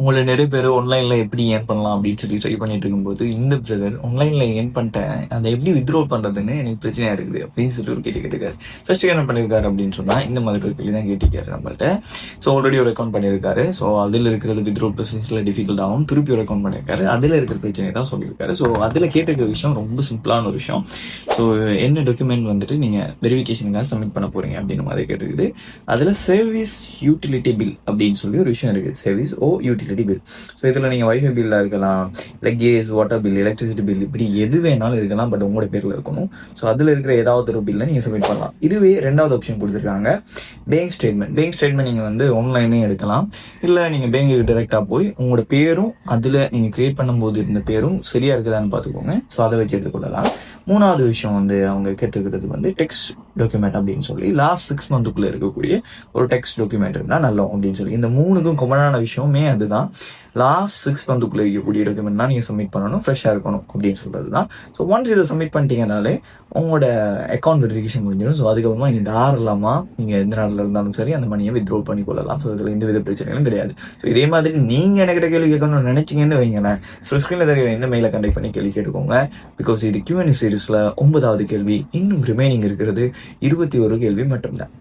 உங்களை நிறைய பேர் ஆன்லைன்ல எப்படி ஏர்ன் பண்ணலாம் அப்படின்னு சொல்லி ட்ரை பண்ணிட்டு இருக்கும்போது இந்த பிரதர் ஆன்லைன்ல ஏர்ன் பண்ணிட்டேன், அதை எப்படி வித்ட்ரா பண்றதுன்னு எனக்கு பிரச்சனையா இருக்குது அப்படின்னு சொல்லி ஒரு கேட்டு கேட்டிருக்காரு. ஃபர்ஸ்ட் என்ன பண்ணியிருக்காரு அப்படின்னு சொன்னா இந்த மாதிரி ஒரு கேள்வி தான் கேட்டிருக்காரு நம்மள்ட்ட. ஸோ ஆல்ரெடி ஒரு அக்கௌண்ட் பண்ணியிருக்காரு. ஸோ அதில் இருக்கிறது வித்ட்ரா ப்ரொசீஜர்ல டிஃபிகல்ட் ஆகும். திருப்பி ஒரு அக்கௌண்ட் பண்ணியிருக்காரு. அதில் இருக்கிற பிரச்சனை தான் சொல்லியிருக்காரு. ஸோ அதில் கேட்டிருக்கிற விஷயம் ரொம்ப சிம்பிளான ஒரு விஷயம். ஸோ என்ன டாக்குமெண்ட் வந்துட்டு நீங்க வெரிஃபிகேஷனுக்காக சப்மிட் பண்ண போறீங்க அப்படின்னு மாதிரி கேட்டிருக்குது. அதில் சர்வீஸ் யூட்டிலிட்டி பில் அப்படின்னு சொல்லி ஒரு விஷயம் இருக்குது. Service or utility bill. So இதில் நீங்கள் வைஃபை பில்லாக இருக்கலாம், இல்லை gas, water bill, electricity bill, இப்படி எது வேணாலும் இருக்கலாம். பட் உங்களோட பேரில் இருக்கணும். ஸோ அதில் இருக்கிற ஏதாவது ஒரு பில்லை நீங்கள் சப்மிட் பண்ணலாம். இதுவே ரெண்டாவது ஆப்ஷன் கொடுத்துருக்காங்க, பேங்க் ஸ்டேட்மெண்ட். பேங்க் ஸ்டேட்மெண்ட் நீங்கள் வந்து ஆன்லைனே எடுக்கலாம், இல்லை நீங்கள் பேங்குக்கு டைரெக்டாக போய் உங்களோட பேரும் அதில் நீங்கள் கிரியேட் பண்ணும்போது இருந்த பேரும் சரியாக இருக்குதான்னு பார்த்துக்கோங்க. ஸோ அதை வச்சு எடுத்துக்கொள்ளலாம். மூணாவது விஷயம் வந்து அவங்க கேட்டுக்கிறது வந்து டெக்ஸ்ட் டாக்குமெண்ட் அப்படின்னு சொல்லி லாஸ்ட் 6 மந்த்துக்குள்ளே இருக்கக்கூடிய ஒரு டெக்ஸ்ட் டாக்குமெண்ட் இருந்தால் நல்லோம் அப்படின்னு சொல்லி. இந்த மூணுக்கும் காமனான விஷயமே அதுதான். லாஸ்ட் 6 மந்த்துக்குள்ளே இருக்கக்கூடிய டாக்குமெண்ட் தான் நீங்கள் சப்மிட் பண்ணணும், ஃப்ரெஷ்ஷாக இருக்கணும் அப்படின்னு சொல்கிறது தான். ஸோ ஒன்ஸ் இதை சப்மிட் பண்ணிட்டீங்கனாலே உங்களோட அக்கௌண்ட் வெரிஃபிகேஷன் முடிஞ்சிடும். ஸோ அதுக்கப்புறமா நீங்கள் தாராளமாக நீங்கள் எந்த நாட்டில் இருந்தாலும் சரி அந்த மணியை வித்ட்ரா பண்ணி கொள்ளலாம். ஸோ இதில் எந்த வித பிரச்சனைகளும் கிடையாது. ஸோ இதே மாதிரி நீங்கள் எனக்கிட்ட கேள்வி கேட்கணும்னு நினைச்சிங்கன்னு வைங்களேன், ஸோ ஸ்க்ரீனில் தெரிய எந்த மெயிலை கண்டக்ட் பண்ணி கேள்வி கேட்டுக்கோங்க. பிகாஸ் இது Q&A சீரிஸில் 9வது கேள்வி. இன்னும் ரிமைனிங் இருக்கிறது 21 கேள்வி மட்டும்தான்.